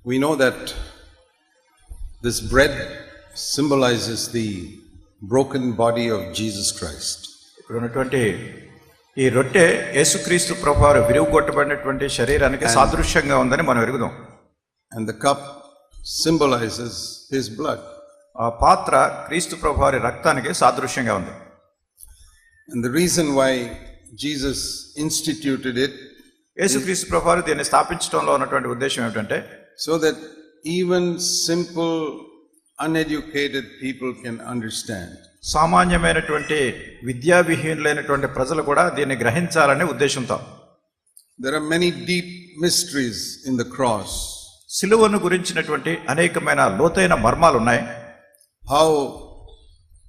We know that this bread symbolizes the broken body of Jesus Christ. ఇక్కడ ఉన్నటువంటి ఈ రొట్టె యేసుక్రీస్తు ప్రభువారు విరుగుగొట్టబడినటువంటి శరీరానికి సాదృశ్యంగా ఉందని మనం ఎరుగుదాం. And the cup symbolizes his blood. ఆ పాత్ర క్రీస్తు ప్రభువారి రక్తానికి సాదృశ్యంగా ఉంది. And the reason why Jesus instituted it, యేసుక్రీస్తు ప్రభువారు దీన్ని స్థాపించడంలో ఉన్నటువంటి ఉద్దేశం ఏమిటంటే, so that even simple uneducated people can understand. సామాన్యమైనటువంటి విద్యావిహీనులైనటువంటి ప్రజలు కూడా దీన్ని గ్రహించాలనే ఉద్దేశంతో. There are many deep mysteries in the cross. సిలువను గురించినటువంటి అనేకమైన లోతైన మర్మాలు ఉన్నాయి. How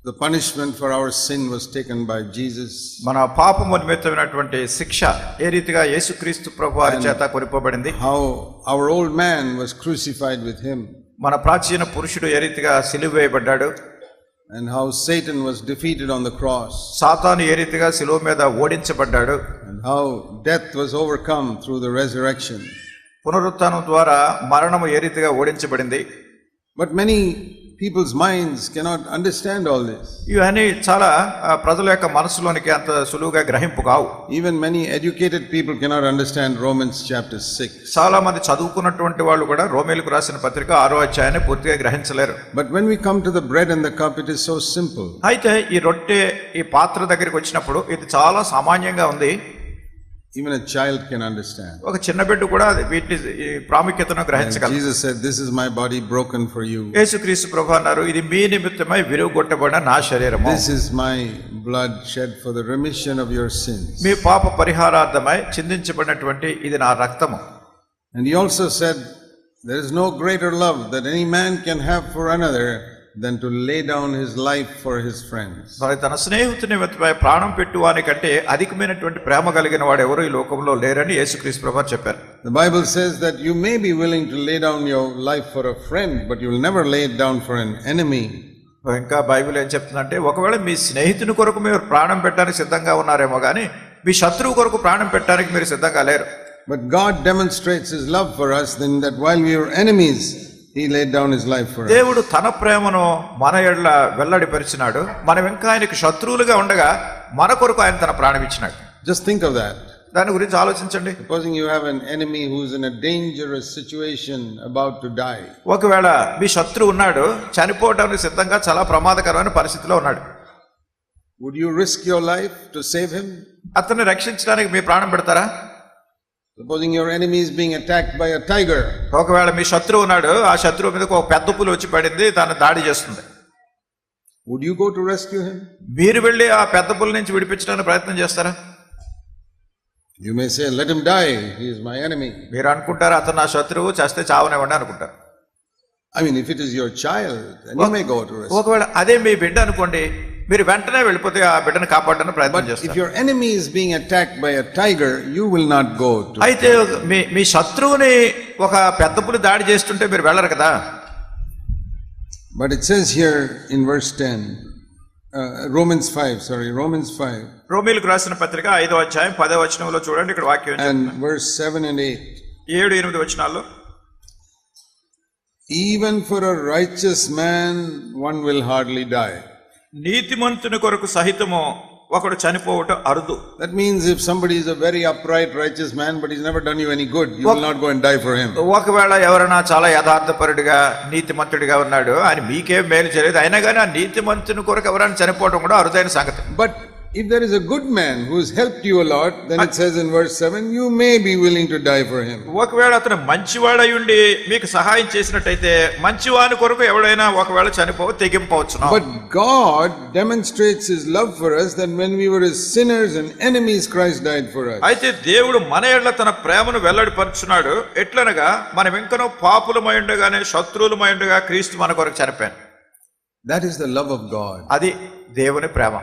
the punishment for our sin was taken by Jesus. మన పాపము నిమిత్తమైనటువంటి శిక్ష ఏ రీతిగా యేసుక్రీస్తు ప్రభువారి చేత కొనిపోబడింది. How our old man was crucified with him. మన ప్రాచీన పురుషుడు ఏ రీతిగా సిలువ వేయబడ్డాడు. And how Satan was defeated on the cross. సాతాను ఏ రీతిగా సిలువ మీద ఓడించబడ్డాడు. And how death was overcome through the resurrection. పునరుత్థానం ద్వారా మరణము ఏ రీతిగా ఓడించబడింది. But many people's minds cannot understand all this. ఇవన్నీ చాలా ప్రజల యొక్క మనసులోనికి అంత సులువుగా గ్రహింపు కావు. Even many educated people cannot understand Romans chapter 6. చాలా మంది చదువుకున్నటువంటి వాళ్ళు కూడా రోమేలుకు రాసిన పత్రిక 6వ అధ్యాయాన్ని పూర్తిగా గ్రహించలేరు. But when we come to the bread and the cup, it is so simple. అయితే ఈ రొట్టె ఈ పాత్ర దగ్గరికి వచ్చినప్పుడు ఇది చాలా సామాన్యంగా ఉంది. Even a child can understand. ఒక చిన్న బిడ్డ కూడా వీటి ప్రాముఖ్యతను గ్రహించగలరు. Jesus said, "This is my body broken for you. యేసుక్రీస్తు ప్రభువు అన్నారు, ఇది మీ నిమిత్తమై విరుగుగొట్టబడిన నా శరీరము. This is my blood shed for the remission of your sins." మీ పాప పరిహారార్థమై చిందించబడినటువంటి ఇది నా రక్తము. And he also said, "There is no greater love that any man can have for another than to lay down his life for his friends." మరి తన స్నేహితుని నిమిత్తమై ప్రాణం పెట్టువాని కంటే అధికమైనటువంటి ప్రేమ కలిగిన వాడు ఎవరు ఈ లోకంలో లేరని యేసుక్రీస్తు ప్రభువు చెప్పారు. The Bible says that you may be willing to lay down your life for a friend, but you will never lay it down for an enemy. ఇంకా బైబిల్ ఏం చెప్తుందంటే, ఒకవేళ మీ స్నేహితుని కొరకు మీరు ప్రాణం పెట్టడానికి సిద్ధంగా ఉన్నారేమో కానీ మీ శత్రువు కొరకు ప్రాణం పెట్టడానికి మీరు సిద్ధంగా లేరు. But God demonstrates his love for us in that while we were enemies, he laid down his life for us. దేవుడు తన ప్రేమను మన ఎడల వెల్లడిపరిచినాడు. మనం ఇంకా ఆయనకు శత్రువులుగా ఉండగా మన కొరకు ఆయన తన ప్రాణం ఇచ్చినాడు. Just think of that. దాని గురించి ఆలోచించండి. Supposing you have an enemy who's in a dangerous situation about to die. ఒకవేళ మీ శత్రువు ఉన్నాడు, చనిపోవడానికి సిద్ధంగా చాలా ప్రమాదకరమైన పరిస్థితిలో ఉన్నాడు. Would you risk your life to save him? అతన్ని రక్షించడానికి మీ ప్రాణం పెడతారా? Supposing your enemy is being attacked by a tiger. ఒకవేళ మీ శత్రువు ఉన్నాడు, ఆ శత్రువు మీదకి ఒక పెద్ద పులి వచ్చి పడింది, దాన్ని దాడి చేస్తుంది. Would you go to rescue him? మీరు వెళ్ళి ఆ పెద్ద పులి నుంచి విడిపించడానికి ప్రయత్నం చేస్తారా? You may say, "Let him die, he is my enemy." మీరు అనుకుంటారు అతను నా శత్రువు, చేస్తే చావనివ్వండి అనుకుంటారు. I mean, if it is your child, then you may go to rescue. ఒకవేళ అదే మీ బిడ్డ అనుకోండి, మీరు వెంటనే వెళ్ళిపోతే ఆ బిడ్డను కాపాడడానికి ప్రయత్నం But చేస్తారు. if your enemy is being attacked by a tiger, you will not go to. అయితే మీ శత్రువుని ఒక పెద్ద పులి దాడి చేస్తుంటే మీరు వెళ్ళరు కదా. But it says here in verse 10, Romans 5. రోమీయులకు రాసిన పత్రిక 5వ అధ్యాయం 10వ వచనంలో చూడండి, ఇక్కడ వాక్యం And verse 7 and 8. 7, 8 వచనాల్లో, "Even for a righteous man, one will hardly die." నీతిమంతుని కొరకు సహితము ఒకడు చనిపోవటం అరుదు. That means if somebody is a very upright, righteous man, but he's never done you any good, you will not go and die for him. ఒకవేళ ఎవరైనా చాలా యథార్థపరుడిగా నీతిమంతుడిగా ఉన్నాడు, ఆయన మీకేం మేలు చేయలేదు, అయినా కానీ ఆ నీతిమంతుని కొరకు ఎవరైనా చనిపోవటం కూడా అరుదైన సంగతి. But if there is a good man who has helped you a lot, then it says in verse 7, you may be willing to die for him. ఒకవేళ అతను మంచివాడై ఉండి మీకు సహాయం చేసినట్టయితే మంచివాని కొరకు ఎవడైనా ఒకవేళ తెగింపవచ్చు. But God demonstrates his love for us that when we were as sinners and enemies, Christ died for us. అయితే దేవుడు మన ఎడల తన ప్రేమను వెల్లడిపరుచున్నాడు. ఎట్లనగా మనం ఇంకనూ పాపులమై ఉండగానే శత్రువులమై ఉండగా క్రీస్తు మన కొరకు చనిపోయాడు. That is the love of God. అది దేవుని ప్రేమ.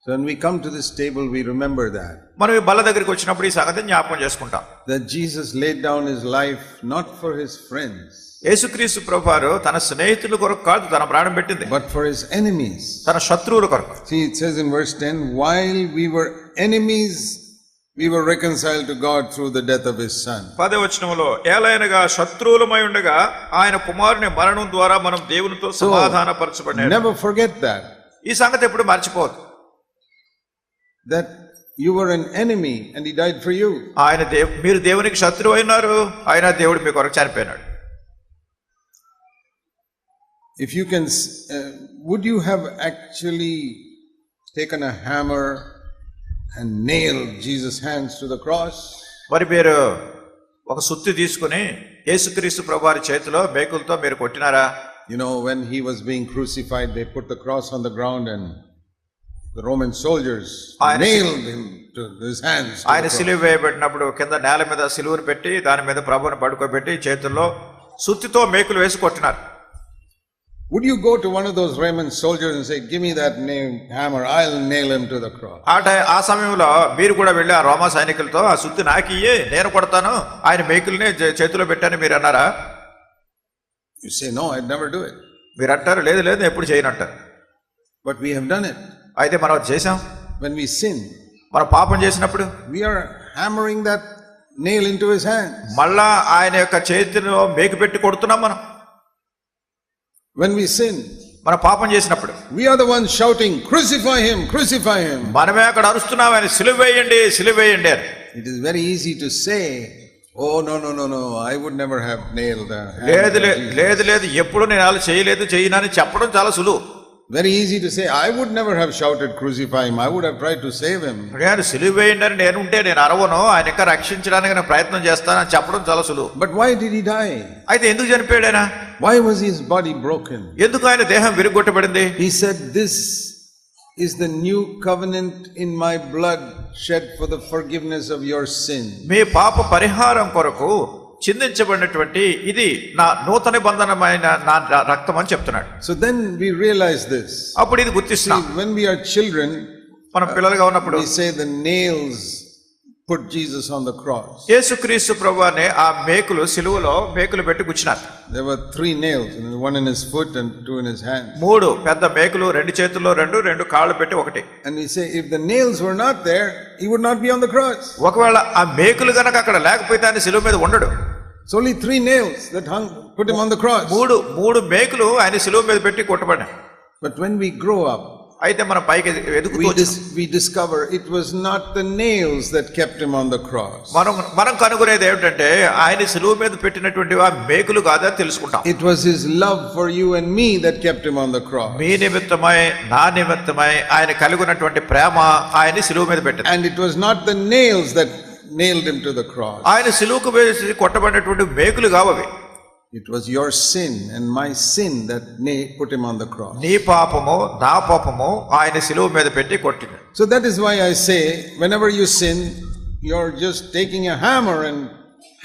So when we come to this table, we remember that. మనం ఈ బల్ల దగ్గరికి వచ్చినప్పుడు ఈ సంగతిని జ్ఞాపకం చేసుకుంటాం. That Jesus laid down his life not for his friends. యేసుక్రీస్తు ప్రభువారు తన స్నేహితుల కొరకు కాదు తన ప్రాణం పెట్టింది, but for his enemies. తన శత్రువుల కొరకు. See, it says in verse 10, while we were enemies, we were reconciled to God through the death of his son. 10వ వచనములో ఏలైనగా శత్రువులమై ఉండగా ఆయన కుమారుని మరణం ద్వారా మనం దేవునితో సమాధానపరచబడినాము. Never forget that. ఈ సంగతి ఎప్పుడు మర్చిపోవద్దు. That you were an enemy and he died for you. మీరు దేవునికి శత్రువు అయినారు, ఆయన దేవుడు మీ కొరకు చనిపోయినాడు. If you can, would you have actually taken a hammer and nailed Jesus' hands to the cross? మరి మీరు ఒక సుత్తి తీసుకుని యేసుక్రీస్తు ప్రభువారి చేతిలో మేకులతో మీరు కొట్టినారా? You know, when he was being crucified, they put the cross on the ground and the Roman soldiers nailed him to his hands. ఆయన సిలువ వేయబడినప్పుడు కింద నేల మీద సిలువను పెట్టి దాని మీద ప్రభువుని పడుకోబెట్టి చేతుల్లో సుత్తితో మేకులు వేసి కొట్టినారు. Would you go to one of those Roman soldiers and say, give me that hammer, I'll nail him to the cross? ఆ సమయంలో మీరు కూడా వెళ్ళి ఆ రోమా సైనికులతో ఆ సుత్తి నాకియ్యే, నేను కొడతాను, ఆయన మేకుల్ని చేతిలో పెట్టాను మీరు అన్నారా? You say, no, I'd never do it. మీరు అంటారు, లేదు లేదు ఎప్పుడు చేయనంటారు. But we have done it. అయితే మనం చేసాం. When we sin, మనం పాపం చేసినప్పుడు we are hammering that nail into his hand. మళ్ళా ఆయన యొక్క చేతిలో మేకు పెట్టి కొడుతున్నాం మనం. When we sin, మనం పాపం చేసినప్పుడు we are the ones shouting, crucify him, crucify him. మనమే అక్కడ అరుస్తున్నాం, ఆయన సిలువ వేయండి, సిలువ వేయండి అని. It is very easy to say, oh no, I would never have nailed the లేదు లేదు ఎప్పుడు నేను అలా చేయనని చెప్పడం చాలా సులువు. Very easy to say, I would never have shouted crucify him, I would have tried to save him. నేను సిలువ వేయండి అని నేనుంటే నేను అరవను, ఆయన ఇంకా రక్షించడానికి నేను ప్రయత్నం చేస్తానని చెప్పడం చాలా సులువు. But why did he die? అయితే ఎందుకు చనిపోయాడు ఆయన? Why was his body broken? ఎందుకు ఆయన దేహం విరుగొట్టబడింది? He said, this is the new covenant in my blood shed for the forgiveness of your sin. మీ పాప పరిహారం కొరకు చిందించబడినటువంటి ఇది నా నూతన నిబంధనమైన నా రక్తం అని చెప్తున్నాడు. So then we realize this. అప్పుడు ఇది గుర్తిస్తాం. When we are children, మనం పిల్లలుగా ఉన్నప్పుడు we say the nails put Jesus on the cross. యేసుక్రీస్తు ప్రభువునే ఆ మేకులు సిలువలో మేకులు పెట్టి గుచ్చినారు. There were 3 nails, one in his foot and 2 in his hand. 3 పెద్ద మేకులు, 2 చేతుల్లో 2 కాళ్ళు పెట్టి ఒకటి. And we say if the nails were not there, he would not be on the cross. ఒకవేళ ఆ మేకులు గనక అక్కడ లేకపోతే ఆయన సిలువ మీద ఉండడు. It's only 3 nails that put him on the cross. 3 మేకులు ఆయన సిలువ మీద పెట్టి కొట్టబడ్డాయి. But when we grow up, అయితే మన పైకి we discover it was not the nails that kept him on the cross. మనం కనుగొనేది ఏమిటంటే ఆయన సిలువ మీద పెట్టినటువంటి ఆ మేకులు కాదని తెలుసుకుంటాం. It was his love for you and me that kept him on the cross. మీ నిమిత్తమై నా నిమిత్తమై ఆయన కలిగినటువంటి ప్రేమ ఆయన సిలువ మీద పెట్టింది. And it was not the nails that nailed him to the cross. ఆయన సిలువకు వేసి కొట్టబడినటువంటి మేకులు కావవి. It was your sin and my sin that put him on the cross. నీ పాపము నా పాపము ఆయన సిలువ మీద పెట్టి కొట్టింది. So that is why I say, whenever you sin, you're just taking a hammer and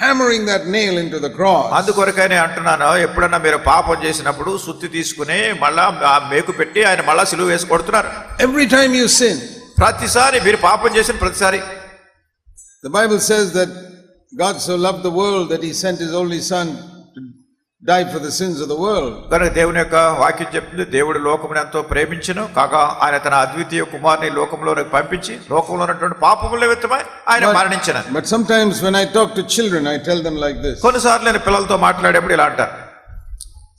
hammering that nail into the cross. అందుకొరకనే అంటున్నాను, ఎప్పుడన్నా మీరు పాపం చేసినప్పుడు సుత్తి తీసుకుని మళ్ళా ఆ మేకు పెట్టి ఆయన మళ్ళా సిలువ వేసి కొడుతున్నారు. Every time you sin, ప్రతిసారి మీరు పాపం చేసిన ప్రతిసారి. The Bible says that God so loved the world that he sent his only son to die for the sins of the world. కనుక దేవుని యొక్క వాక్యం చెప్తుంది, దేవుడు లోకమును ఎంతో ప్రేమించెను కాగా ఆయన తన అద్వితీయ కుమారుని లోకంలోకి పంపించి లోకంలో ఉన్నటువంటి పాపముల నిమిత్తమై ఆయన మరణించెను. But sometimes when I talk to children, I tell them like this. కొన్నిసార్లు నేను పిల్లలతో మాట్లాడేప్పుడు ఇలా అంటారు,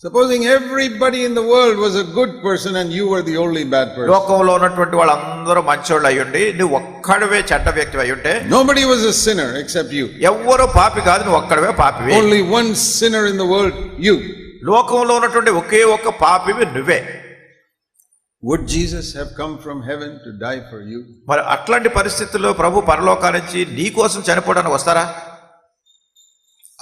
supposing everybody in the world was a good person and you were the only bad person. లోకంలో ఉన్నటువంటి వాళ్ళందరూ మంచోళ్ళు అయ్యుండి నువ్వు ఒక్కడవే చెడ్డ వ్యక్తి అయ్యుంటే, nobody was a sinner except you. ఎవ్వరూ పాపి కాదు, నువ్వు ఒక్కడవే పాపివి. Only one sinner in the world, you. లోకంలో ఉన్నటువంటి ఒకే ఒక్క పాపివి నువ్వే. Would Jesus have come from heaven to die for you? మరి అట్లాంటి పరిస్థితుల్లో ప్రభు పరలోకాల నుంచి నీ కోసం చనిపోవడానికి వస్తారా?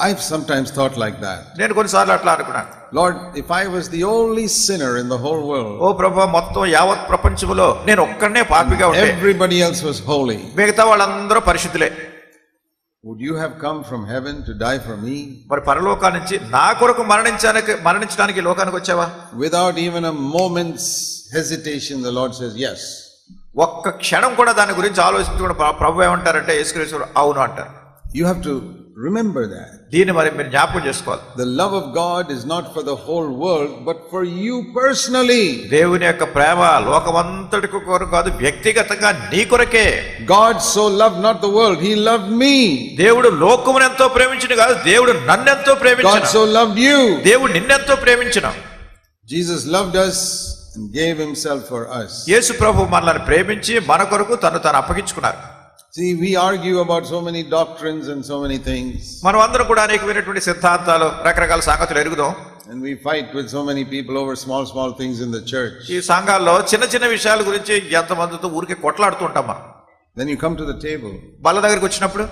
I've sometimes thought like that. నేను కొన్నిసార్లు అట్లా అనుకున్నాను, Lord, if I was the only sinner in the whole world, ఓ ప్రభు మొత్తం యావత్ ప్రపంచంలో నేను ఒక్కడనే పాపిగా ఉంటే everybody else was holy, మిగతా వాళ్ళందరూ పరిశుద్ధులే, would you have come from heaven to die for me? మరి పరలోకా నుంచి నా కొరకు మరణించడానికి లోకానికి వచ్చావా? Without even a moment's hesitation, the Lord says yes. ఒక్క క్షణం కూడా దాని గురించి ఆలోచించకుండా ప్రభు ఏమంటారంటే యేసుక్రీస్తు అవును అంటారు. You have to Remember that. దీన్ని మరి మీరు జ్ఞాపకం చేసుకోవాలి. The love of God is not for the whole world, but for you personally. దేవుని యొక్క ప్రేమ లోకమంతటి కొరకు కాదు, వ్యక్తిగతంగా నీ కొరకే. God so loved not the world, he loved me. దేవుడు లోకమును ఎంతో ప్రేమించిన కాదు, దేవుడు నన్నెంతో ప్రేమించిన. God so loved you. దేవుడు నిన్నెంతో ప్రేమించిన. Jesus loved us and gave himself for us. యేసు ప్రభువు మనల్ని ప్రేమించి మన కొరకు తను అప్పగించుకున్నారు. See, we argue about so many doctrines and so many things. మనం అందరం కూడా అనేకమైనటువంటి సిద్ధాంతాలు, రకరకాల సంగతులు ఎరుగుదాం. And we fight with so many people over small things in the church. ఈ సంఘాల్లో చిన్న విషయాల గురించి ఎంతమందితో ఊరికే కొట్లాడుతూ ఉంటాం మనం. Then you come to the table. బల్ల దగ్గరికి వచ్చినప్పుడు,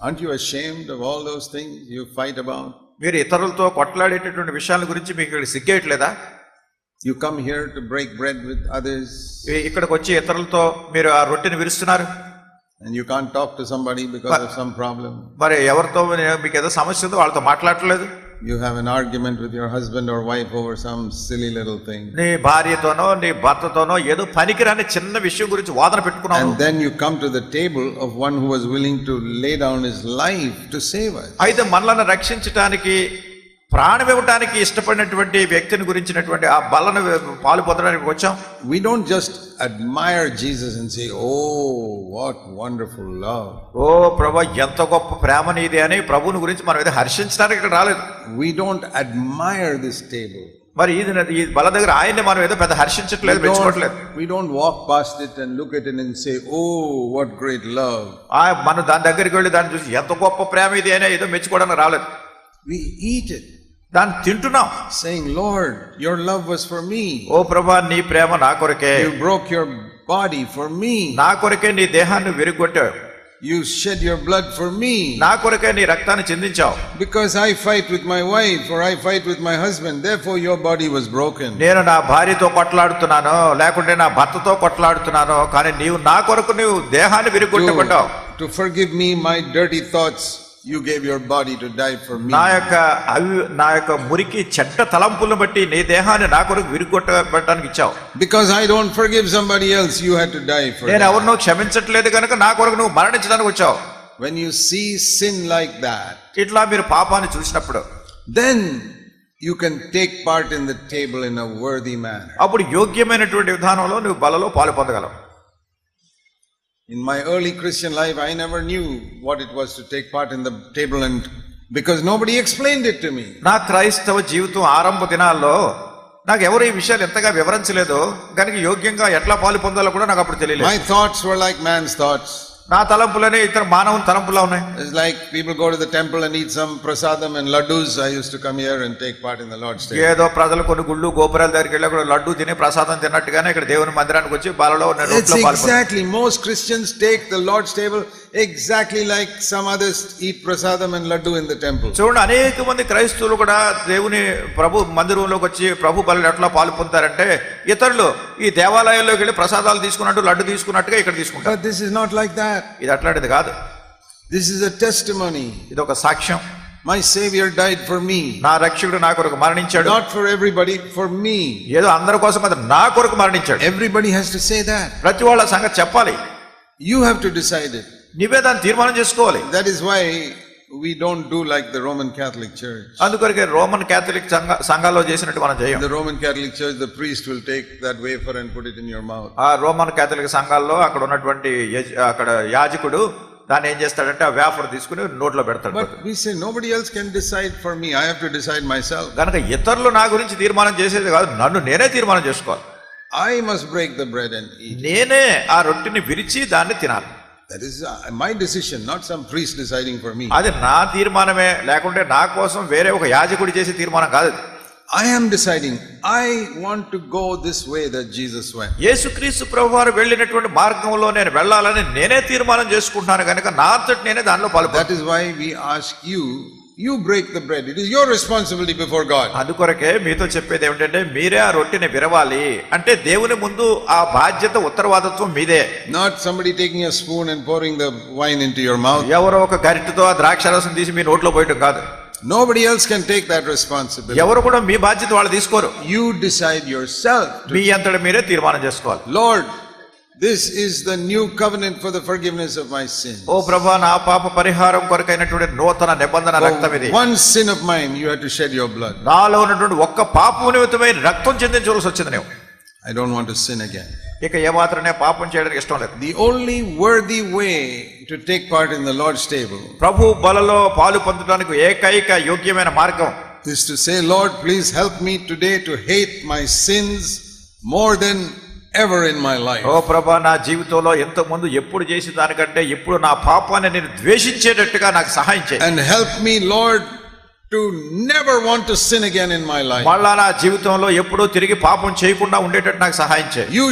aren't you ashamed of all those things you fight about? మీరు ఇతరులతో కొట్లాడేటటువంటి విషయాల గురించి మీకు ఇక్కడ సిగ్గేయట్లేదా? You come here to break bread with others. ఇక్కడికి వచ్చి ఇతరులతో మీరు ఆ రొట్టెని విరుస్తున్నారు. And you can't talk to somebody because of some problem. మరి ఎవరితో మీకు ఏదో సమస్య ఉందో వాళ్ళతో మాట్లాడట్లేదు. You have an argument with your husband or wife over some silly little thing. నీ భార్యతోనో నీ భర్తతోనో ఏదో పనికిరాని చిన్న విషయం గురించి వాదన పెట్టుకున్నావు. And then you come to the table of one who was willing to lay down his life to save us. అయితే మనల్ని రక్షించడానికి, ప్రాణం ఇవ్వడానికి ఇష్టపడినటువంటి వ్యక్తిని గురించినటువంటి ఆ బలను పాలు పొందడానికి వచ్చాం. We don't just admire Jesus and say, oh, what wonderful love. ఓ ప్రభు, ఎంత గొప్ప ప్రేమ నీది అని ప్రభువుని గురించి మనం ఏదో హర్షించడానికి ఇక్కడ రాలేదు. We don't admire this table. మరి ఈ బల దగ్గర ఆయన్ని మనం ఏదో పెద్ద హర్షించట్లేదు, మెచ్చుకోవట్లేదు. We don't walk past it and look at it and say, oh, what great love. మనం దాని దగ్గరికి వెళ్ళి దాన్ని చూసి ఎంత గొప్ప ప్రేమ ఇది అని ఏదో మెచ్చుకోవడానికి రాలేదు. We eat it. దాన్ని తింటున్నాం, saying, Lord, your love was for me. ఓ ప్రభా, నీ ప్రేమ నా కొరకే. You broke your body for me. నా కొరకే నీ దేహాన్ని విరుగొట్టావు. You shed your blood for me. నా కొరకే నీ రక్తాన్ని చిందించావు. Because I fight with my wife or I fight with my husband, therefore your body was broken. నేను నా భార్యతో కొట్లాడుతున్నాను, లేకుంటే నా భర్తతో కొట్లాడుతున్నాను, కానీ నీవు నా కొరకు నీవు దేహాన్ని విరుగొట్టబడ్డావు. To forgive me my dirty thoughts, you gave your body to die for me. నా యొక్క మురికి చెడ్డ తలంపులను బట్టి నీ దేహాన్ని నా కొరకు విరుగొట్టబడడానికి ఇచ్చావు. Because I don't forgive somebody else, you had to die for me. నేను ఎవరినో క్షమించట్లేదు కనుక నా కొరకు నువ్వు మరణించడానికి వచ్చావు. When you see sin like that, ఇట్లా మీరు పాపాన్ని చూసినప్పుడు, then you can take part in the table in a worthy manner. అప్పుడు యోగ్యమైనటువంటి విధానంలో నువ్వు బలలో పాలు పొందగలవు. In my early Christian life, I never knew what it was to take part in the table, and because nobody explained it to me. నా క్రైస్తవ జీవితం ఆరంభ దినాల్లో నాకు ఎవరు ఈ విషయాలు ఎంతగా వివరించలేదు కనుక యోగ్యంగా ఎట్లా పాలు పొందాలో కూడా నాకు అప్పుడు తెలియలేదు. My thoughts were like man's thoughts. నా తలంపులనే ఇతర మానవుని తలంపులా ఉన్నాయి. It's like people go to the temple and eat some prasadam and laddus. I used to come here and take part in the Lord's table. ఏదో ప్రజలు కొన్ని గుళ్ళు గోపురాల దగ్గరికి వెళ్ళి కూడా లడ్డు తిని ప్రసాదం తిన్నట్టుగానే ఇక్కడ దేవుని మందిరానికి వచ్చి బాలలో ఉన్న రోట్లో పాల్గొంటారు. Exactly. Most Christians take the Lord's table exactly like some others eat prasadam and laddu in the temple. చూడండి, అనేక మంది క్రైస్తవులు కూడా దేవుని ప్రభు మందిరంలోకి వచ్చి ప్రభు బలిని ఎట్లా పాలు పొందుతారంటే ఇతరులు ఈ దేవాలయాల్లోకి వెళ్ళి ప్రసాదాలు తీసుకున్నట్టు లడ్డు తీసుకున్నట్టుగా ఇక్కడ తీసుకుంటారు. But this is not like that. ఇది అట్లాంటిది కాదు. This is a testimony. ఇది ఒక సాక్ష్యం. My Savior died for me. నా రక్షకుడు నా కొరకు మరణించాడు. Not for everybody, for me. ఏదో అందరి కోసం కాదు, నా కొరకు మరణించాడు. Everybody has to say that. ప్రతి వాళ్ళ సంగతి చెప్పాలి. You have to decide it. నీవే దాన్ని తీర్మానం చేసుకోవాలి. That is why we don't do like the Roman Catholic Church. అందుకొరకే రోమన్ క్యాథలిక్ సంఘాల్లో చేసినట్టు మనం చేయం. The Roman Catholic Church, the priest will take that wafer and put it in your mouth. ఆ రోమన్ క్యాథలిక్ సంఘాల్లో అక్కడ ఉన్నటువంటి అక్కడ యాజకుడు దాన్ని ఏం చేస్తాడంటే ఆ వేఫర్ తీసుకుని నోట్లో పెడతాడు. But we say nobody else can decide for me. I have to decide myself. కనుక ఇతరులు నా గురించి తీర్మానం చేసేది కాదు, నన్ను నేనే తీర్మానం చేసుకోవాలి. I must break the bread and eat. నేనే ఆ రొట్టెని విరిచి దాన్ని తినాలి. That is my decision, not some priest deciding for me. అది నా తీర్మానమే, లేకుంటే నా కోసం వేరే ఒక యాజకుడు చేసే తీర్మానం కాదు. I am deciding. I want to go this way that Jesus went. యేసుక్రీస్తు ప్రభువారు వెళ్ళినటువంటి మార్గంలో నేను వెళ్ళాలని నేనే తీర్మానం చేసుకుంటున్నాను కనుక నా అంతటి నేనే దానిలో పాల్గొంటాను. That is why we ask you, you break the bread. It is your responsibility before God. అందుకొరకే మీతో చెప్పేది ఏమిటంటే మీరే ఆ రొట్టెని విరవాలి. అంటే దేవుని ముందు ఆ బాధ్యత, ఉత్తరవాదత్వం మీదే. Not somebody taking a spoon and pouring the wine into your mouth. ఎవరో ఒక గరిటెతో ఆ ద్రాక్షారసం తీసి మీ నోట్లో పోయటం కాదు. Nobody else can take that responsibility. ఎవరు కూడా మీ బాధ్యత వాళ్ళు తీసుకోరు. You decide yourself. మీ అంతట మీరే తీర్మానం చేసుకోవాలి. Lord, This is the new covenant for the forgiveness of my sins. ఓ ప్రభువా, నా పాప పరిహారం కొరకైనటువంటి నూతన నిబంధన రక్తం ఇది. One sin of mine you had to shed your blood. నాలో ఉన్నటువంటి ఒక్క పాపం నిమిత్తమై రక్తం చెందించవలసి వచ్చింది నువ్వు. I don't want to sin again. ఇక ఏమాత్రమే పాపం చేయడానికి ఇష్టం లేదు. The only worthy way to take part in the Lord's table ప్రభు బలలో పాలు పొందడానికి ఏకైక యోగ్యమైన మార్గం is to say, Lord, please help me today to hate my sins more than ever in my life. ఓ ప్రభువా, నా జీవితంలో ఎంతో ముందు ఎప్పుడు చేసిన దానికంటే ఇప్పుడు నా పాపాన్ని నేను ద్వేషించేటట్టుగా నాకు సహాయం చేయి. And help me, Lord, to never want to sin again in my life. మళ్ళా నా జీవితంలో ఎప్పుడూ తిరిగి పాపం చేయకుండా ఉండేటట్టు నాకు సహాయం చేయి. You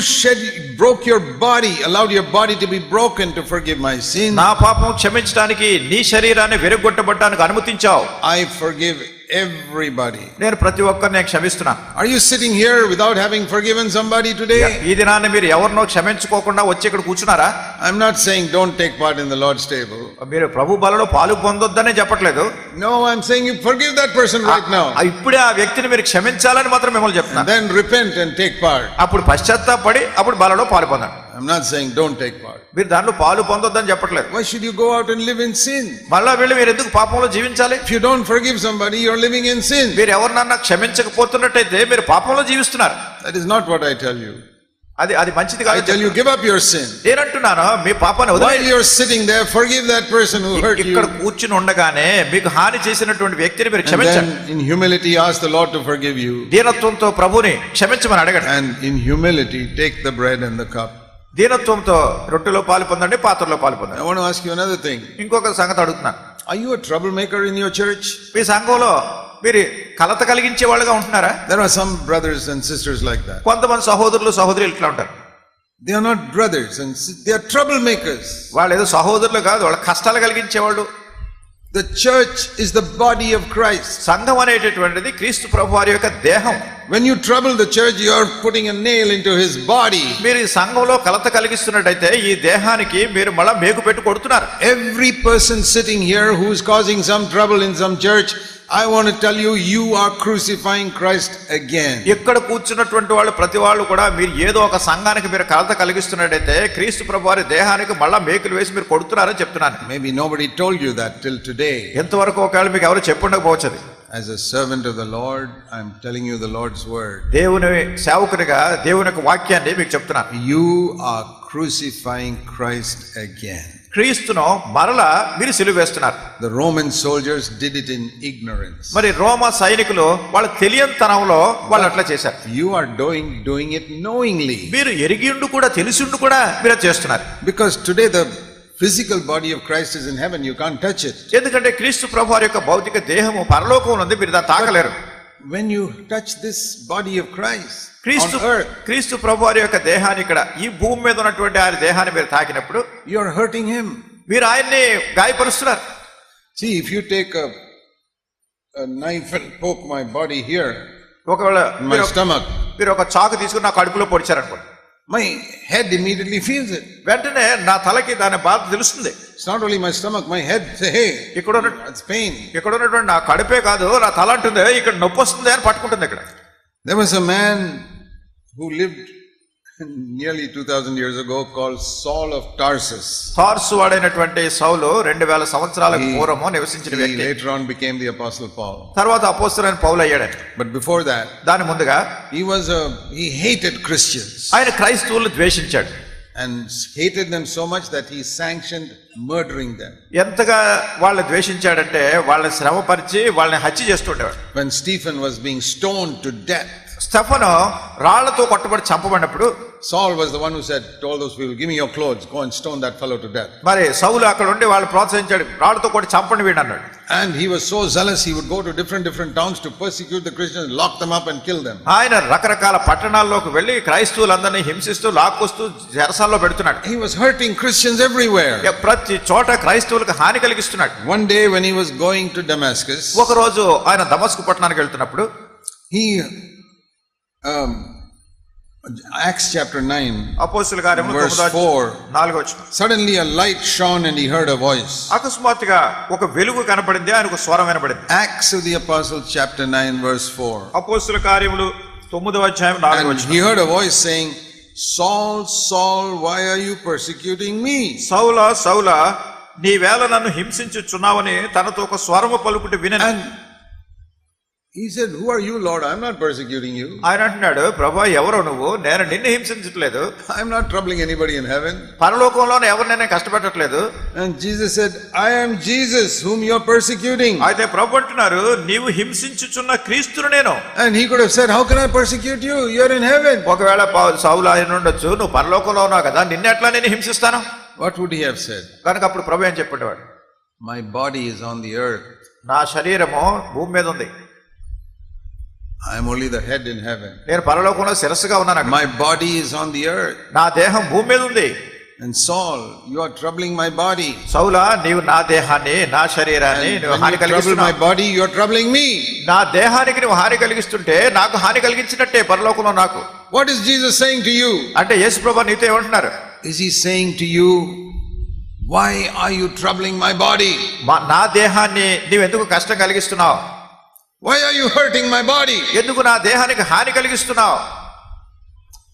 broke your body, allowed your body to be broken to forgive my sins. నా పాపం క్షమించడానికి నీ శరీరాన్ని విరగొట్టబడడానికి అనుమతించావు. I forgive everybody. నేను ప్రతి ఒక్కరిని క్షమిస్తున్నాను. Are you sitting here without having forgiven somebody today? ఈ దినాన్ని మీరు ఎవరినో క్షమించుకోకుండా వచ్చి ఇక్కడ కూర్చున్నారా? I'm not saying don't take part in the Lord's table. మీరు ప్రభు బలలో పాలు పొందొద్దనే చెప్పట్లేదు. No, I'm saying you forgive that person right now. ఇప్పుడే ఆ వ్యక్తిని మీరు క్షమించాలని మాత్రం మిమ్మల్ని చెప్తున్నాను. Then repent and take part. అప్పుడు పశ్చాత్తాపడి అప్పుడు బలలో పాలు పొందండి. I'm not saying don't take part. మీరు దాంట్లో పాలు పొందొద్దని చెప్పట్లేదు. Why should you go out and live in sin? మళ్ళా వెళ్ళి మీరు ఎందుకు పాపంలో జీవించాలి? If you don't forgive somebody, you're living in sin. మీరు ఎవరినన్నా క్షమించకపోతున్నట్టయితే మీరు పాపంలో జీవిస్తున్నారు. That is not what I tell you. అది మంచిది కాదు. I tell you, give up your sin. నేనంటున్నాను, మీ పాపాన్ని While వదిలేయండి. you're sitting there, forgive that person who hurt you. ఇక్కడ కూర్చుని ఉండగానే మీకు హాని చేసినటువంటి వ్యక్తిని మీరు And క్షమించండి. then in humility ask the Lord to forgive you. దీనత్వంతో ప్రభుని క్షమించమని అడగండి. And in humility take the bread and the cup. దీనత్వంతో రొట్టెలో పాలు పొందండి, పాత్రలో పాలు పొందండి. I want to ask you another thing. ఇంకొక సంగతి అడుగుతున్నాను. Are you a troublemaker in your church? మీ సంఘంలో మీరు కలత కలిగించే వాళ్ళుగా ఉంటున్నారా? There are some brothers and sisters like that. కొంతమంది సహోదరులు సహోదరులు ఇట్లా ఉంటారు. They are not brothers and they are troublemakers. వాళ్ళు ఏదో సహోదరులు కాదు, వాళ్ళ కష్టాలు కలిగించేవాళ్ళు. The church is the body of Christ. సంఘం అనేటటువంటిది క్రీస్తు ప్రభు వారి యొక్క దేహం. When you trouble the church, you are putting a nail into his body. మీరు ఈ సంఘంలో కలత కలిగిస్తున్నట్టయితే ఈ దేహానికి మీరు మళ్ళా మేకు పెట్టి కొడుతున్నారు. Every person sitting here who is causing some trouble in some church, I want to tell you, you are crucifying Christ again. ఇక్కడ కూర్చున్నటువంటి వాళ్ళు ప్రతి వాళ్ళు కూడా మీరు ఏదో ఒక సంఘానికి మీరు కలత కలిగిస్తున్నట్టయితే క్రీస్తు ప్రభు వారి దేహానికి మళ్ళా మేకులు వేసి మీరు కొడుతున్నారని చెప్తున్నాను. Maybe nobody told you that till today. ఎంతవరకు ఒకవేళ మీకు ఎవరు చెప్పుండకపోవచ్చు. As a servant of the Lord, I'm telling you the Lord's word. దేవుని సేవకునిగా దేవుని యొక్క వాక్యాన్ని మీకు చెప్తున్నాను. You are crucifying Christ again. క్రీస్తును మరలా మీరు సిలువ వేస్తున్నారు. The Roman soldiers did it in ignorance. మరి రోమా సైనికులు వాళ్ళ తెలియనితనంలో వాళ్ళు అట్లా చేశారు. You are doing it knowingly. మీరు ఎరిగిండు కూడా తెలిసిండు కూడా మీరు అది చేస్తున్నారు. Because today the physical body of Christ is in heaven, you can't touch it. ఎందుకంటే క్రీస్తు ప్రభు వారి యొక్క భౌతిక దేహము పరలోకంలో ఉంది, మీరు దాన్ని తాకలేరు. When you touch this body of Christ on earth, క్రీస్తు ప్రభు వారి యొక్క దేహాన్ని ఇక్కడ ఈ భూమి మీద ఉన్నటువంటి ఆయన దేహాన్ని మీరు తాకినప్పుడు you are hurting him. మీరు ఆయన్ని గాయపరుస్తున్నారు. See, if you take a knife and poke my body here, ఒకవేళ my stomach, మీరు ఒక చాకు తీసుకుని నా కడుపులో పొడిచారనుకోండి, my head immediately feels it. వెంటనే నా తలకి దాని బాధ తెలుస్తుంది. It's not only my stomach, my head say, hey, it's pain. ఇక్కడ ఉన్నటువంటి నా కడుపే కాదు, నా తల అంటుంది ఇక్కడ నొప్పి వస్తుంది అని పట్టుకుంటుంది. ఇక్కడ There was a man who lived nearly 2000 years ago called Saul of Tarsus. తార్సు వాడైనటువంటి సౌలు 2000 సంవత్సరాలకు పూర్వము నివసించిన He వ్యక్తి. later on became the Apostle Paul. తర్వాత అపోస్తలుడైన పౌలు అయ్యాడు. But before that, దాని ముందుగా he hated Christians ఆయన క్రైస్తవులను ద్వేషించాడు. and hated them so much that he sanctioned murdering them. ఎంతగా వాళ్ళని ద్వేషించాడంటే వాళ్ళని శ్రమపరిచి వాళ్ళని హత్య చేస్తుండేవాడు. When Stephen was being stoned to death, Stephen రాళ్లతో కొట్టబడి చంపబడినప్పుడు Saul was the one who said to all those people, give me your clothes, go and stone that fellow to death. మరి సౌలు అక్కడ ఉండి వాళ్ళు ప్రోత్సహించాడు, రాళ్లతో కొట్టి చంపండి వీడు అన్నాడు. And he was so zealous, he would go to different towns to persecute the Christians, lock them up and kill them. ఆయన రకరకాల పట్టణాల్లోకి వెళ్ళి క్రైస్తవులందరినీ హింసిస్తూ లాక్కొస్తూ చెరసాల్లో పెడుతున్నాడు. He was hurting Christians everywhere. ప్రతి చోట క్రైస్తవులకు హాని కలిగిస్తున్నాడు. One day when he was going to Damascus, ఒక రోజు ఆయన దమస్కు పట్టణానికి వెళ్తున్నప్పుడు he Acts chapter 9 అపోస్తలుల కార్యములు verse 4, 4 suddenly a light shone and he heard a voice. అకస్మాత్తుగా ఒక వెలుగు కనపడింది, ఆయనకు స్వరం వినపడింది. Acts of the Apostles chapter 9 verse 4. అపోస్తలుల కార్యములు 9వ అధ్యాయం 4వ And వచనం. he heard a voice saying, Saul, Saul, why are you persecuting me? సౌలా సౌలా నీవేళ నన్ను హింసించుచున్నావని తనతో ఒక స్వరము పలుకుటి వినను. And he said, who are you, Lord? I'm not persecuting you. ఆయన అంటున్నాడు, ప్రభా ఎవరో నువ్వు, నేను నిన్ను హింసించట్లేదు, I'm not troubling anybody in heaven. పరలోకంలోనే ఎవరినైనా కష్టపెట్టట్లేదు. And Jesus said, I am Jesus whom you're persecuting. అయితే ప్రభు అంటున్నారు, నీవు హింసించుచున్న క్రీస్తును నేను. And he could have said, how can I persecute you? You're in heaven. ఒకవేళ సౌలు ఆయన ఉండొచ్చు, నువ్వు పరలోకంలో ఉన్నావు కదా, నిన్ను ఎట్లా నేను హింసిస్తాను? What would he have said? కనుక అప్పుడు ప్రభు ఏం చెప్పేవాడు, My body is on the earth. నా శరీరము భూమి మీద ఉంది, I am only the head in heaven. నేను పరలోకంలో శిరస్సుగా ఉన్నాను, My body is on the earth. నా దేహం భూమి మీద ఉంది. And Saul, you are troubling my body. సౌలా నీవు నా దేహాన్ని నా శరీరాన్ని And నువ్వు when హాని you trouble my కలిగిస్తున్నావు. body, you are troubling me. నా దేహానికి నువ్వు హాని కలిగిస్తుంటే నాకు హాని కలిగించినట్టే పరలోకంలో నాకు. What is Jesus saying to you? అంటే యేసు ప్రభు నీతో ఏమంటున్నారు? Is he saying to you, why are you troubling my body? నా దేహాన్ని నీవు ఎందుకు కష్టం కలిగిస్తున్నావు? Why are you hurting my body? ఎందుకు నా దేహానికి హాని కలిగిస్తున్నావు?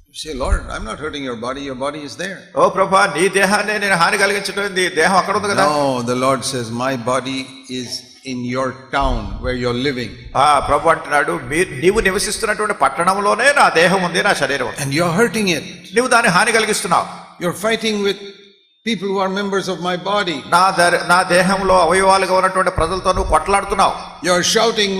You say, Lord, I'm not hurting your body is there. ఓ ప్రభా, నీ దేహాన్ని నేను హాని కలిగించడం, నీ దేహం అక్కడ ఉంది కదా. No, the Lord says, my body is in your town where you're living. ప్రభు అంటున్నాడు, నీవు నివసిస్తున్నటువంటి పట్టణంలోనే నా దేహం ఉంది, నా శరీరం ఉంది. And you're hurting it. నువ్వు దాన్ని హాని కలిగిస్తున్నావు. You're fighting with people who are members of my body. నా దేహంలో అవయవాలుగా ఉన్నటువంటి ప్రజలతో నువ్వు కొట్లాడుతున్నావు. You're shouting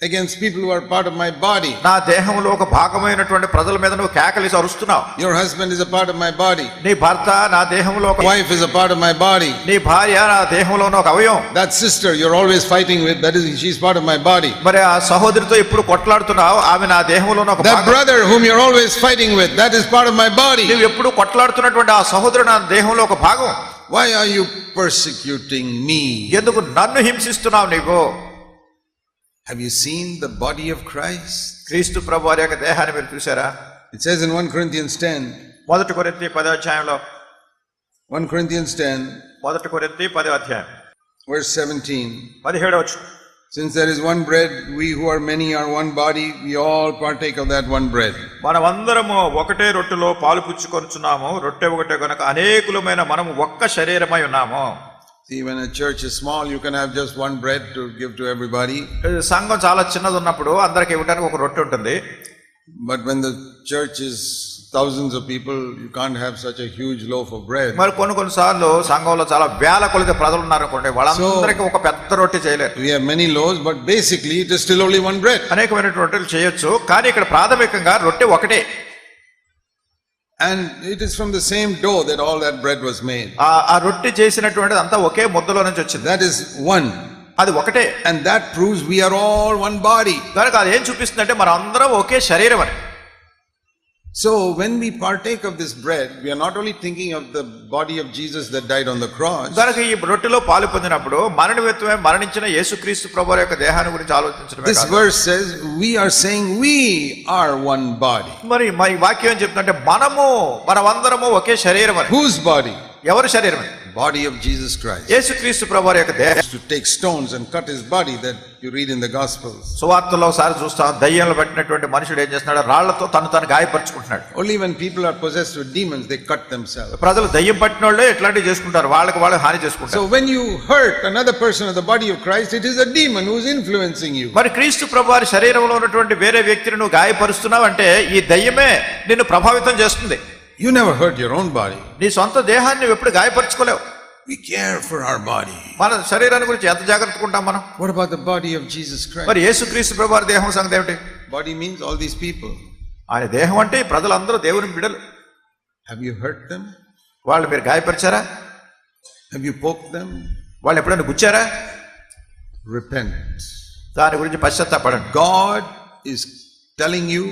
against people who are part of my body. నా దేహంలో ఒక భాగమైనటువంటి ప్రజల మీద నువ్వు కేకలేసి అరుస్తున్నావు. Your husband is a part of my body. నీ భర్త నా దేహంలో ఒక Wife is a part of my body. నీ భార్య నా దేహంలో ఒక అవయవం. That sister you're always fighting with, she's part of my body. మరి ఆ సహోదరితో ఎప్పుడు కొట్లాడుతున్నావు, ఆమె నా దేహంలో ఒక That brother whom you're always fighting with, that is part of my body. నువ్వు ఎప్పుడు కొట్లాడుతున్నటువంటి ఆ సహోదరుడు నా దేహంలో ఒక భాగం. Why are you persecuting me? ఎందుకు నన్ను హింసిస్తున్నావు నీవు? Have you seen the body of Christ? క్రీస్తు ప్రభువారి యొక్క దేహాన్ని మీరు చూసారా? It says in 1 Corinthians 10. 1 కొరింథీ 10వ అధ్యాయంలో 1 Corinthians 10. 1 కొరింథీ 10వ అధ్యాయం verse 17. 17వ వచనం. Since there is one bread, we who are many are one body, we all partake of that one bread. మనమందరము ఒకటే రొట్టెలో పాలు పుచ్చుకొనుచున్నాము, రొట్టె ఒకటే గనుక అనేకులమైన మనము ఒక్క శరీరమై ఉన్నాము. See, when a church is small, you can have just one bread to give to everybody. సంఘం చాలా చిన్నది ఉన్నప్పుడు అందరికి ఇవ్వడానికి ఒక రొట్టె ఉంటుంది. But when the church is thousands of people, you can't have such a huge loaf of bread. మరి కొన్ని సార్లు సంఘంలో చాలా వేల కొలది ప్రజలు ఉన్నారు అనుకోండి, వాళ్ళందరికీ ఒక పెద్ద రొట్టె చేయలేరు. We have many loaves, but basically it is still only one bread. అనేకమైన రొట్టెలు చేయొచ్చు, కానీ ఇక్కడ ప్రాథమికంగా రొట్టె ఒకటే. And it is from the same dough that all that bread was made. ఆ రొట్టె చేసినటువంటిది అంతా ఒకే ముద్దలో నుంచి వచ్చింది. That is one. అది ఒకటే. And that proves we are all one body. కనుక అది ఏం చూపిస్తుందంటే మనం అందరం ఒకే శరీరం అని. So when we partake of this bread, we are not only thinking of the body of Jesus that died on the cross. కనుక ఈ రొట్టెలో పాలు పొందినప్పుడు మన నిమిత్తమే మరణించిన యేసుక్రీస్తు ప్రభువారి యొక్క దేహాన్ని గురించి ఆలోచించడమే. This verse says we are saying we are one body. మరి ఈ వాక్యం ఏం చెప్తుందంటే మనమందరము ఒకే శరీరం అని. Whose body? ఎవరి శరీరం? Body of Jesus Christ. యేసుక్రీస్తు ప్రభువారి యొక్క దేహం. To take stones and cut his body, that you read in the Gospels. సువార్తలో ఒకసారి చూస్తాం, దయ్యంలో పట్టినటువంటి మనుషుడు ఏం చేస్తున్నాడు, రాళ్లతో తను గాయపరుచుకుంటున్నాడు. Only when people are possessed with demons, they cut themselves. ప్రజలు దయ్యం పట్టిన వాళ్ళే ఇట్లాంటివి చేసుకుంటారు, వాళ్ళు హాని చేసుకుంటారు. So when you hurt another person of the body of Christ, it is a demon who is influencing you. మరి క్రీస్తు ప్రభువారి శరీరంలో ఉన్నటువంటి వేరే వ్యక్తిని నువ్వు గాయపరుస్తున్నావు అంటే ఈ దయ్యమే నిన్ను ప్రభావితం చేస్తుంది. You never hurt your own body. నీ సొంత దేహాన్ని నువ్వు ఎప్పుడు గాయపరచుకోలేవు. We care for our body. మన శరీరాన్ని గురించి ఎంత జాగ్రత్తగా ఉంటాం మనం. What about the body of Jesus Christ? మరి యేసుక్రీస్తు ప్రభువారి దేహం సంగతి ఏమిటి? Body means all these people. ఆయన దేహం అంటే ప్రజలందరూ దేవుని బిడ్డలు. Have you hurt them? వాళ్ళు మీరు గాయపరిచారా? Have you poked them? వాళ్ళు ఎప్పుడైనా గుచ్చారా? Repent. దాని గురించి పశ్చాత్తాపడండి. God is telling you,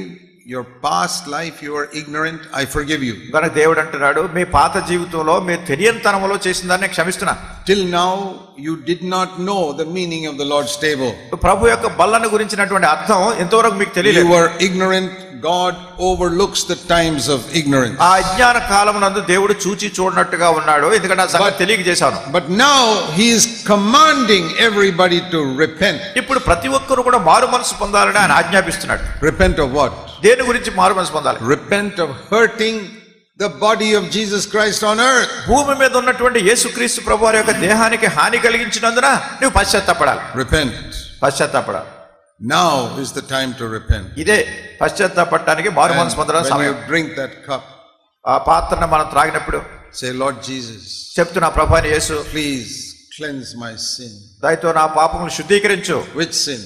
your past life you are ignorant, I forgive you. కనుక దేవుడు అంటున్నాడు, మీ పాత జీవితంలో మీ తెలియనితనంలో చేసిన దాన్ని క్షమిస్తున్నా. Till now you did not know the meaning of the Lord's table. ప్రభు యొక్క బల్లను గురించినటువంటి అర్థం ఎంతవరకు మీకు తెలియలేదు. You were ignorant. God overlooks the times of ignorance. ఆ అజ్ఞాన కాలమునందు దేవుడు చూడనట్టుగా ఉన్నాడు, ఎందుకంటే ఆ సంగతి తెలియజేశాను. But now he is commanding everybody to repent. ఇప్పుడు ప్రతి ఒక్కరు కూడా మారు మనసు పొందాలని ఆయన ఆజ్ఞాపిస్తున్నాడు. Repent of what? దేని గురించి మారు మనసు పొందాలి? Repent of hurting the body of Jesus Christ on earth. భూమి మీద ఉన్నటువంటి యేసుక్రీస్తు ప్రభువారి యొక్క దేహానికి హాని కలిగించినందున నువ్వు పశ్చాత్తాపడాలి. Repent. పశ్చాత్తాపడాలి. Now is the time to repent. ఇదే పశ్చాత్తాపడటానికి మారు మనసు పొందడం When సమయం. you drink that cup, ఆ పాత్రను మనం త్రాగినప్పుడు say, Lord Jesus, చెప్తున్నా, ప్రభువైన యేసు, please cleanse my sin. దయతో నా పాపములు శుద్ధీకరించు. Which sin?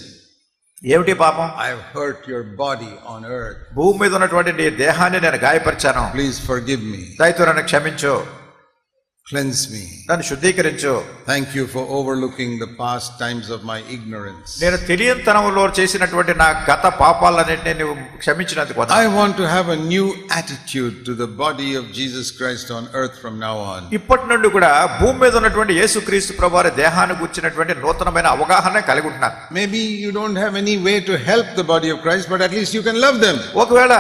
ఏమిటి పాపం? I have hurt your body on earth. భూమి మీద ఉన్నటువంటి నీ దేహాన్ని నేను గాయపరిచాను. Please forgive me. దయతో నన్ను క్షమించు. Cleanse me. నన్ను శుద్ధీకరించు. Thank you for overlooking the past times of my ignorance. నేను తెలియనితనంలో చేసినటువంటి నా గత పాపాలన్నింటినీ నువ్వు క్షమించినందుకు వందనాలు. I want to have a new attitude to the body of Jesus Christ on earth from now on. ఇప్పటి నుండి కూడా భూమి మీద ఉన్నటువంటి యేసుక్రీస్తు ప్రభువారి దేహాన్ని గుర్చినటువంటి నూతనమైన అవగాహన కలిగి ఉంటున్నాను. Maybe you don't have any way to help the body of Christ, but at least you can love them. ఒకవేళ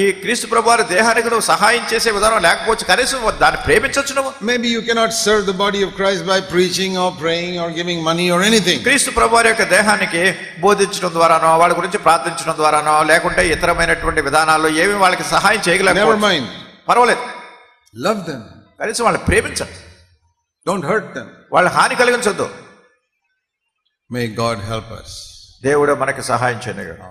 ఈ క్రీస్తు ప్రభువారి దేహానికి నువ్వు సహాయం చేసే విధానం లేకపోవచ్చు, కనీసం దాన్ని ప్రేమించవచ్చు నువ్వు. Maybe you cannot serve the body of Christ by preaching or praying or giving money or anything. క్రీస్తు ప్రభువారి యొక్క దేహానికి బోధించడం ద్వారానో, వాళ్ళ గురించి ప్రార్థించడం ద్వారానో, లేకుంటే ఇతరమైనటువంటి విధానాల్లో ఏమి వాళ్ళకి సహాయం Never చేయగలరు. mind. పర్వాలేదు, Love them. కనీసం వాళ్ళని ప్రేమించండి. Don't hurt them. వాళ్ళ హాని కలిగించొద్దు. May God help us. దేవుడు మనకి సహాయం చేయను.